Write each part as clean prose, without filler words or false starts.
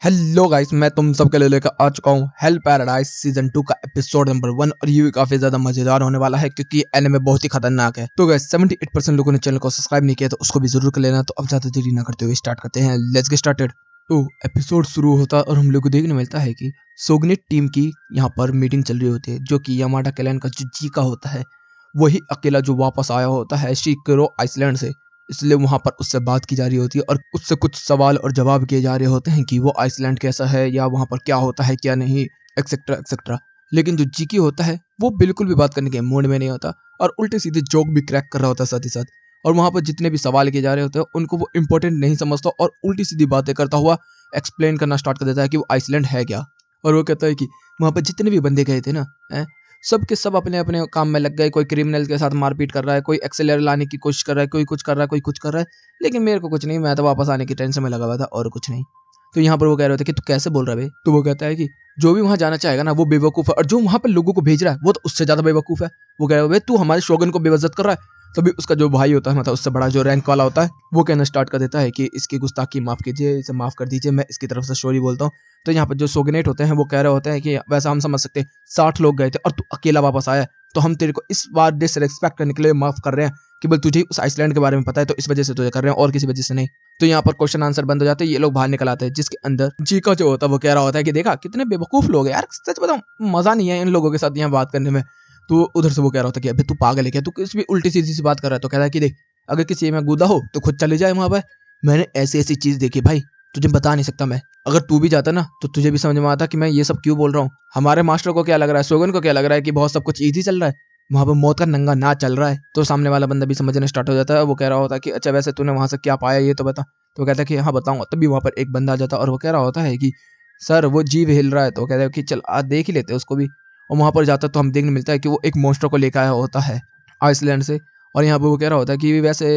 Hello guys, मैं तुम सबके लिए लेकर आ चुका हूँ हेल पैराडाइज सीजन 2 का एपिसोड नंबर 1 और ये भी काफी ज्यादा मजेदार होने वाला है क्योंकि एनिमे बहुत ही खतरनाक है। तो गाइस 78% लोगों ने चैनल को सब्सक्राइब नहीं किया तो उसको भी जरूर कर लेना। तो अब ज्यादा देरी ना करते हुए स्टार्ट करते हैं। Let's get started. तो एपिसोड शुरू होता है और हम लोग को देखने मिलता है कि सोगनेट टीम की यहाँ पर मीटिंग चल रही होती है, जो कि यामाडा क्लैन का जो जीका होता है वही अकेला जो वापस आया होता है शिकारो आइसलैंड से। इसलिए वहां पर उससे बात की जा रही होती है और उससे कुछ सवाल और जवाब किए जा रहे होते हैं कि वो आइसलैंड कैसा है या वहां पर क्या होता है क्या नहीं, एक्सेट्रा एक्सेट्रा। लेकिन जो जीकी होता है वो बिल्कुल भी बात करने के मूड में नहीं होता और उल्टे सीधे जोक भी क्रैक कर रहा होता है साथ ही साथ। और वहां पर जितने भी सवाल किए जा रहे होते हैं उनको वो इंपॉर्टेंट नहीं समझता और उल्टी सीधी बातें करता हुआ एक्सप्लेन करना स्टार्ट कर देता है कि वो आइसलैंड है क्या। और वो कहता है कि वहां पर जितने भी बंदे गए थे ना, सब के सब अपने अपने काम में लग गए। कोई क्रिमिनल के साथ मारपीट कर रहा है, कोई एक्सेलर लाने की कोशिश कर रहा है, कोई कुछ कर रहा है, कोई कुछ कर रहा है, लेकिन मेरे को कुछ नहीं, मैं तो वापस आने की टेंशन में लगा हुआ था और कुछ नहीं। तो यहाँ पर वो कह रहे थे कि तू कैसे बोल रहा है बे? तो वो कहता है कि जो भी वहां जाना चाहेगा ना वो बेवकूफ है और जो वहां पर लोगों को भेज रहा है वो तो उससे ज्यादा बेवकूफ है। वो कह रहा है तू हमारे शोगन को बेइज्जत कर रहा है। तभी उसका जो भाई होता है, मतलब उससे बड़ा जो रैंक वाला होता है, वो कहना स्टार्ट कर देता है कि इसकी गुस्ताखी माफ कीजिए, इसे माफ कर दीजिए, मैं इसकी तरफ से सॉरी बोलता हूँ। तो यहाँ पर जो सोगनेट होते हैं वो कह रहे होते हैं कि वैसा हम समझ सकते हैं 60 लोग गए थे और तू अकेला वापस आया, तो हम तेरे को इस बार डिसरेस्पेक्ट करने के लिए माफ कर रहे हैं। केवल तुझे उस आइसलैंड के बारे में पता है तो इस वजह से तुझे कर रहे हैं और किसी वजह से नहीं। तो यहाँ पर क्वेश्चन आंसर बंद हो जाते हैं, ये लोग बाहर निकल आते हैं, जिसके अंदर जीका जो होता है वो कह रहा होता है कि देखा कितने बेवकूफ लोग हैं यार, सच बताऊं मजा नहीं है इन लोगों के साथ यहाँ बात करने में। तो उधर से वो कह रहा होता है कि अबे तू पागल है क्या, तू किस भी उल्टी सीधी सी बात कर रहा है। तो कह रहा है कि देख, अगर किसी में गुदा हो तो खुद चले जाए वहां पर। मैंने ऐसी ऐसी चीज देखी भाई, तुझे बता नहीं सकता मैं। अगर तू भी जाता ना तो तुझे भी समझ में आता कि मैं ये सब क्यों बोल रहा हूँ। हमारे मास्टर को क्या लग रहा है, सोगन को क्या लग रहा है कि बहुत सब कुछ इजी चल रहा है, वहां पर मौत का नंगा नाच चल रहा है। तो सामने वाला बंदा भी समझना स्टार्ट हो जाता है। वो कह रहा होता है कि अच्छा वैसे तूने वहां से क्या पाया ये तो बता। तो कहता है कि हाँ बताऊंगा। तभी वहां पर एक बंदा आ जाता है और वो कह रहा होता है कि सर वो जीव हिल रहा है। तो कहता है कि चल आज देख ही लेते हैं उसको भी। और वहां पर जाता तो हम देखने मिलता है कि वो एक मॉन्स्टर को लेकर आया होता है आइसलैंड से। और यहाँ पर वो कह रहा होता है कि वैसे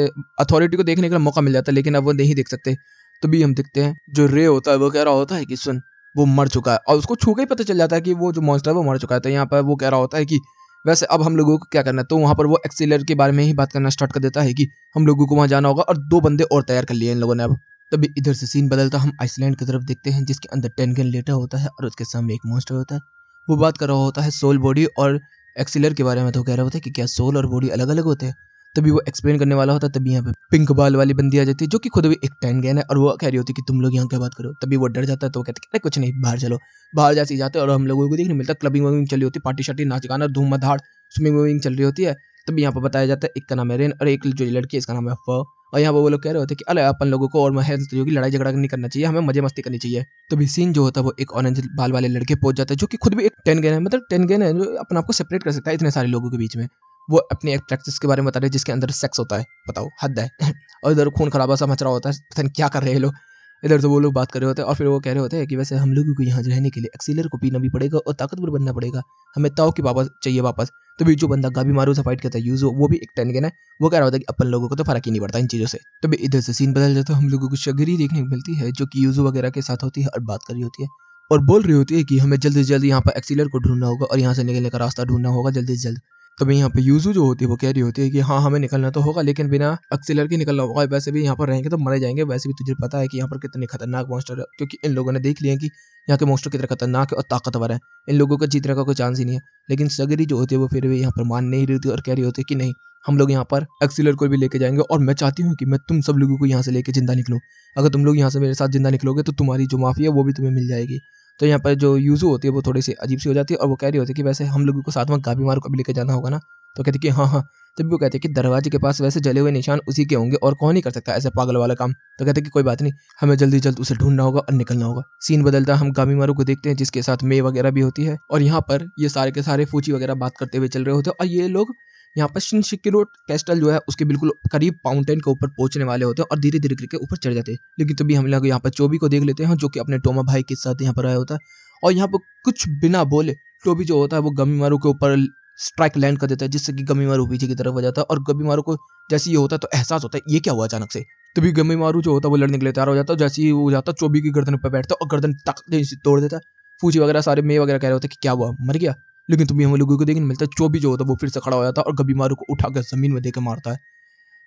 अथॉरिटी को देखने का मौका मिल जाता है लेकिन अब वो नहीं देख सकते। तभी हम देखते हैं जो रे होता है वो कह रहा होता है कि सुन, वो मर चुका है और उसको छू के ही पता चल जाता है कि वो जो मॉन्स्टर है वो मर चुका है। तो यहाँ पर वो कह रहा होता है कि वैसे अब हम लोगों को क्या करना है। तो वहां पर वो एक्सीलर के बारे में ही बात करना स्टार्ट कर देता है कि हम लोगों को वहां जाना होगा और 2 बंदे और तैयार कर लिए इन लोगों ने अब। तभी इधर से सीन बदलता, हम आइसलैंड की तरफ देखते हैं जिसके अंदर टेनगन लेटा होता है और उसके सामने एक मॉन्स्टर होता है। वो बात कर रहा होता है सोल बॉडी और एक्सीलर के बारे में। तो कह रहा होता है कि क्या सोल और बॉडी अलग अलग होते हैं। तभी वो एक्सप्लेन करने वाला होता है। तभी यहाँ पे पिंक बाल वाली बंदी आ जाती है जो कि खुद भी एक टेनगन है और वो कह रही होती है कि तुम लोग यहाँ क्या बात करो। तभी वो डर जाता है। तो वो कहते हैं अरे कुछ नहीं, बाहर चलो। बाहर जैसे ही जाते हैं और हम लोगों को देखने मिलता है क्लबिंग वबिंग चली होती है, पार्टी शार्टी, नाच गाना, धूम मधाड़, स्विमिंग वविंग चल रही होती है। तभी यहाँ पर बताया जाता है एक का नाम है रेन और एक जो लड़की है इसका नाम है फ। और यहाँ पर वो लोग कह रहे होते हैं कि अरे अपन लोगों को और हेल्थ की लड़ाई झगड़ा नहीं करना चाहिए, हमें मजे मस्ती करनी चाहिए। तभी सीन जो होता है वो एक ऑरेंज बाल वाले लड़के पहुंच जाता है जो कि खुद भी एक टेनगन है, मतलब टेनगन है जो अपने आप को सेपरेट कर सकता है इतने सारे लोगों के बीच में। वो अपनी एक प्रैक्टिस के बारे में बता रहे हैं जिसके अंदर सेक्स होता है, बताओ हद है। और इधर खून खराबा सा मच रहा होता है, पता नहीं क्या कर रहे हैं ये लोग। इधर से वो लोग बात कर रहे होते हैं और फिर वो कह रहे होते हैं कि वैसे हम लोगों को यहाँ रहने के लिए एक्सीलर को पीना भी पड़ेगा और ताकतवर बनना पड़ेगा, हमें ताओ की वापस चाहिए वापस। तभी जो बंदा गाबी मारू से फाइट करता है यूजो, वो भी एक टेनगन है। वो कह रहा होता है कि अपन लोगों को तो फर्क ही नहीं पड़ता इन चीजों से। तभी इधर से सीन बदल जाता है, हम लोगों को शगरी देखने को मिलती है जो कि यूजो वगैरह के साथ होती है और बात कर रही होती है और बोल रही होती है कि हमें जल्दी से जल्दी यहाँ पर एक्सीलर को ढूंढना होगा और यहाँ से निकलने का रास्ता ढूंढना होगा जल्दी से जल्द। तभी यहाँ पे यूजू जो होती है वो कह रही होती है कि हाँ हमें निकलना तो होगा लेकिन बिना एक्सीलर के निकलना होगा, वैसे भी यहाँ पर रहेंगे तो मरे जाएंगे। वैसे भी तुझे पता है कि यहाँ पर कितने खतरनाक मॉन्स्टर है, क्योंकि इन लोगों ने देख लिया है कि यहाँ के मॉन्स्टर कितने खतरनाक है और ताकतवर है, इन लोगों का जीतने का कोई चांस ही नहीं है। लेकिन सगरी जो होती है वो फिर भी यहाँ पर मान नहीं रही थी और कह रही होती है कि नहीं, हम लोग यहाँ पर एक्सीलर को भी लेके जाएंगे और मैं चाहती हूँ कि मैं तुम सब लोगों को यहाँ से लेके जिंदा निकलूँ। अगर तुम लोग यहाँ से मेरे साथ जिंदा निकलोगे तो तुम्हारी जो माफी है वो भी तुम्हें मिल जाएगी। तो यहाँ पर जो यूजू होती है वो थोड़ी सी अजीब सी हो जाती है और वो कह रही होती है कि वैसे हम लोगों को साथ में गाबी मारू को भी लेके जाना होगा ना। तो कहते कि हाँ हाँ। तभी वो कहते कि दरवाजे के पास वैसे जले हुए निशान उसी के होंगे और कौन ही कर सकता है ऐसे पागल वाला काम। तो कहते कि कोई बात नहीं, हमें जल्दी जल्द उसे ढूंढना होगा और निकलना होगा। सीन बदलता, हम गामी मारू को देखते हैं जिसके साथ मे वगैरह भी होती है और यहाँ पर ये सारे के सारे फूची वगैरह बात करते हुए चल रहे होते हैं और ये लोग यहाँ पर शिनशिकिरो कैस्टल जो है उसके बिल्कुल करीब माउंटेन के ऊपर पहुंचने वाले होते हैं और धीरे धीरे करके ऊपर चढ़ जाते हैं। लेकिन तभी हम लोग यहाँ पर चोबी को देख लेते हैं जो कि अपने टोमा भाई के साथ यहाँ पर आया होता है और यहाँ पर कुछ बिना बोले टोबी जो होता है वो गमीमारू के ऊपर स्ट्राइक लैंड कर देता है जिससे कि गमीमारू पीछे की तरफ हो जाता है और गमीमारू को जैसे ये होता है तो एहसास होता है ये क्या हुआ अचानक से। तभी गमीमारू जो होता है वो लड़ने के लिए तैयार हो जाता है, जैसे ही वो जाता है चोबी की गर्दन पर बैठता है और गर्दन टक से तोड़ देता है। फूची वगैरह सारे मे वगैरह कह रहे होते हैं कि क्या हुआ, मर गया। लेकिन तुम्हें हम लोगों को देखने मिलता है चोबी जो होता है वो फिर से खड़ा हो जाता है और गमीमारू को उठाकर जमीन में देकर मारता है।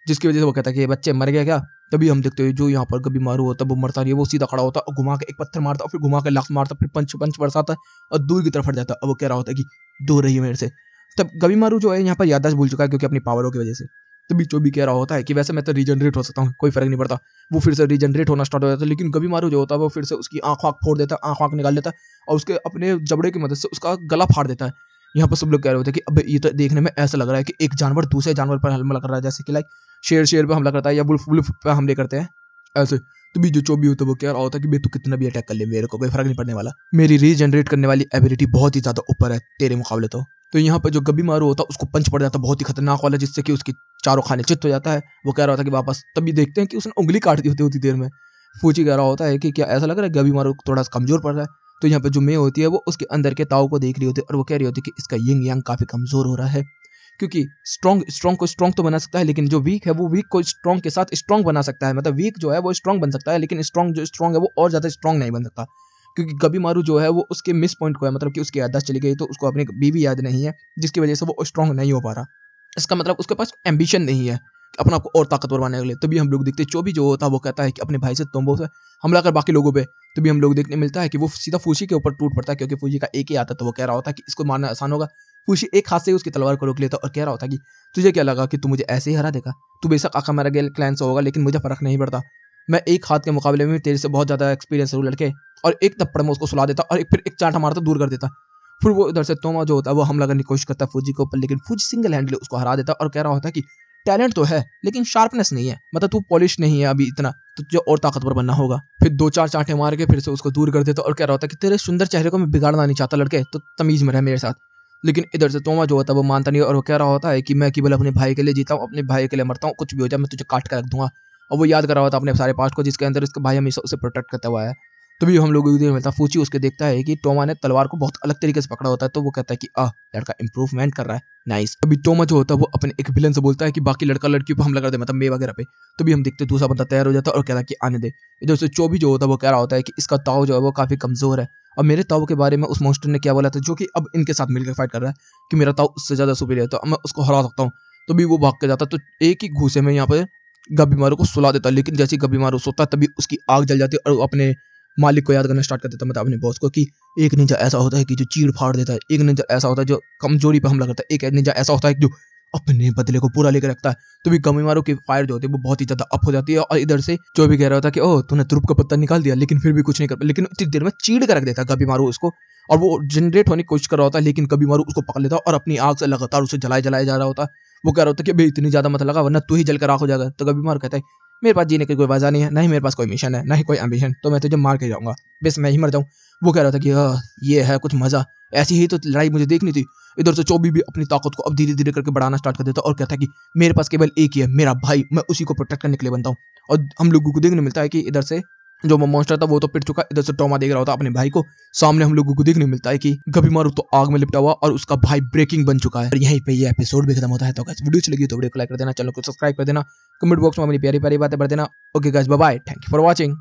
जिसकी वजह से वो कहता है कि ये बच्चे मर गए क्या। तभी हम देखते हैं जो यहाँ पर गबीमारू होता है वो मरता नहीं है, वो सीधा खड़ा होता है और घुमा के एक पत्थर मारता है, फिर घुमा के लात मारता है, फिर पंच पंच बरसाता है और दूर की तरफ हट जाता है। अब वो कह रहा होता है कि दूर रहिए मेरे से। तब गबीमारू जो है यहाँ पर याददाश्त भूल चुका है क्योंकि अपनी पावरों की वजह से। तभी चोबी कह रहा होता है कि वैसे मैं तो रीजनरेट हो सकता हूँ, कोई फर्क नहीं पड़ता। वो फिर से रीजनरेट होना स्टार्ट हो जाता है, लेकिन गबीमारू जो होता है वो फिर से उसकी आँख फोड़ देता है, आँख निकाल लेता है और उसके अपने जबड़े की मदद से उसका गला फाड़ देता है। यहाँ पर सब लोग कह रहे होते हैं कि अब ये तो देखने में ऐसा लग रहा है कि एक जानवर दूसरे जानवर पर हमला कर रहा है, जैसे कि लाइक शेर पे हमला करता है या वुल्फ वुल्फ पे हमले करते हैं ऐसे। तो भी जो चोबी होता है वो कह रहा होता है कि भाई तू कितना भी अटैक कर ले मेरे को कोई फर्क नहीं पड़ने वाला, मेरी रीजनरेट करने वाली एबिलिटी बहुत ही ज्यादा ऊपर है तेरे मुकाबले। तो यहाँ पर जो गबीमारू होता है उसको पंच पड़ जाता है बहुत ही खतरनाक वाला, जिससे कि उसकी चारों खाने चित्त हो जाता है। वो कह रहा होता है कि वापस। तभी देखते हैं कि उसने उंगली काट दी होती देर में। फूची कह रहा होता है कि क्या ऐसा लग रहा है गबीमारू थोड़ा सा कमजोर पड़ रहा है। तो यहाँ पे जो मे होती है वो उसके अंदर के ताऊ को देख रही होती है और वो कह रही होती है कि इसका यिंग यांग काफी कमजोर हो रहा है, क्योंकि स्ट्रॉन्ग को स्ट्रॉन्ग तो बना सकता है, लेकिन जो वीक है वो वीक को स्ट्रॉन्ग के साथ स्ट्रॉन्ग बना सकता है। मतलब वीक जो है वो स्ट्रॉन्ग बन सकता है, लेकिन स्ट्रॉन्ग जो स्ट्रॉन्ग है वो और ज्यादा स्ट्रॉन्ग नहीं बन सकता, क्योंकि गबीमारू जो है वो उसके मिस पॉइंट को है, मतलब कि उसकी याददाश्त चली गई तो उसको अपनी बीवी याद नहीं है, जिसकी वजह से वो स्ट्रॉन्ग नहीं हो पा रहा। इसका मतलब उसके पास एम्बिशन नहीं है अपना आपको और ताकतवर बनाने के लिए। तभी हम लोग देखते हैं चोबी जो होता है वो कहता है कि अपने भाई से तोम्बो से हमला कर बाकी लोगों पे। तभी हम लोग देखने मिलता है कि वो सीधा फूशी के ऊपर टूट पड़ता है, क्योंकि फूशी का एक ही आता है। तो वो कह रहा होता है कि इसको मारना आसान होगा। फूशी एक हाथ से ही उसकी तलवार को रोक लेता और कह रहा होता है कि तुझे क्या लगा कि तू मुझे ऐसे ही हरा देगा, तू बेशक आका मेरा गेल क्लैन से होगा लेकिन मुझे फर्क नहीं पड़ता। मैं एक हाथ के मुकाबले में तेरे से बहुत ज्यादा एक्सपीरियंस हूँ लड़के। और एक थप्पड़ में उसको सुला देता और फिर एक चांटा मारता दूर कर देता। फिर वो इधर से तोमा जो होता है वो हमला करने की कोशिश करता है फूजी के ऊपर, लेकिन फूजी सिंगल हैंडली उसको हरा देता और कह रहा होता है कि टैलेंट तो है लेकिन शार्पनेस नहीं है, मतलब तू पॉलिश नहीं है अभी इतना, तो तुझे और ताकतवर बनना होगा। फिर दो चार चांटे मार के फिर से उसको दूर कर देता और कह रहा होता है कि तेरे सुंदर चेहरे को मैं बिगाड़ना नहीं चाहता लड़के, तो तमीज में रह मेरे साथ। लेकिन इधर से तोमा जो होता है वो मानता नहीं और वो कह रहा होता है कि मैं केवल अपने भाई के लिए जीता हूँ, अपने भाई के लिए मरता हूँ, कुछ भी हो जाए मैं तुझे काट कर रख दूंगा। और वो याद कर रहा होता है अपने सारे पास्ट को, जिसके अंदर उसका भाई हमेशा उसे प्रोटेक्ट करता हुआ है। तो भी हम लोगों को मिलता फूची उसके देखता है कि टोमा ने तलवार को बहुत अलग तरीके से पकड़ा होता है, तो वो कहता है कि लड़का इंप्रूवमेंट कर रहा है, नाइस। अभी टोमा जो होता है वो अपने एक विलन से बोलता है कि बाकी लड़का लड़कियों पर हमला कर दे, मतलब मे वगैरह पे। तो भी हम देखते दूसरा बंदा तैयार हो जाता है और कहता है कि आने दे। इधर से चोबी जो होता है वो कह रहा होता है कि इसका ताऊ जो है वो काफी कमजोर है, और मेरे ताऊ के बारे में उस मॉन्स्टर ने क्या बोला था, जो कि अब इनके साथ मिलकर फाइट कर रहा है, कि मेरा ताऊ उससे ज्यादा सुपीरियर है तो मैं उसको हरा सकता हूँ। तो भी वो भाग के जाता, तो एक ही घूसे में यहाँ पे गबीमारू को सुला देता। लेकिन जैसे गबीमारू सोता तभी उसकी आग जल जाती है और वो अपने मालिक को याद करना स्टार्ट कर देता, मतलब अपने बॉस को, कि एक निंजा ऐसा होता है कि जो चीड़ फाड़ देता है, एक निंजा ऐसा होता है जो कमजोरी पर हमला करता है, एक निंजा ऐसा होता है जो अपने बदले को पूरा लेकर रखता है। तो भी गबीमारू की फायर जो होती है वो बहुत ही ज्यादा अप हो जाती है, और इधर से जो भी कह रहा होता है कि ओह तूने ध्रुव का पत्ता निकाल दिया, लेकिन फिर भी कुछ नहीं कर, लेकिन इतनी देर में चीड़ कर रख देता है गबीमारू उसको, और वो जनरेट होने की कोशिश कर रहा होता है, लेकिन गबीमारू उसको पकड़ लेता है और अपनी आग से लगातार उसे जलाया जलाया जा रहा होता है। वो कह रहा होता है कि भाई इतनी ज्यादा मत लगा वरना तू ही जलकर राख हो जाएगा। तो गबीमारू कहता है मेरे पास जीने की कोई वजह नहीं है, ना ही मेरे पास कोई मिशन है, ना ही कोई एम्बिशन, तो मैं तुझे मार के जाऊंगा, बस मैं ही मर जाऊं। वो कह रहा था कि ये है कुछ मजा, ऐसी ही तो लड़ाई मुझे देखनी थी। इधर से चोबी भी अपनी ताकत को अब धीरे धीरे करके बढ़ाना स्टार्ट कर देता और कहता है कि मेरे पास केवल एक ही है, मेरा भाई, मैं उसी को प्रोटेक्ट करने के लिए बनता हूँ। और हम लोगों को देखने मिलता है कि इधर से जो मॉन्स्टर था वो तो पिट चुका, इधर से टोमा देख रहा होता अपने भाई को। सामने हम लोगों को देखने मिलता है कि गबीमारू तो आग में लिपटा हुआ और उसका भाई ब्रेकिंग बन चुका है। और यहीं पे ये एपिसोड भी खत्म होता है। तो गाइस वीडियो अच्छी लगी तो वीडियो को लाइक कर देना, चैनल को सब्सक्राइब कर देना, कमेंट बॉक्स में अपनी प्यारी प्यारी बातें भर देना। Okay guys bye bye, thank you for watching.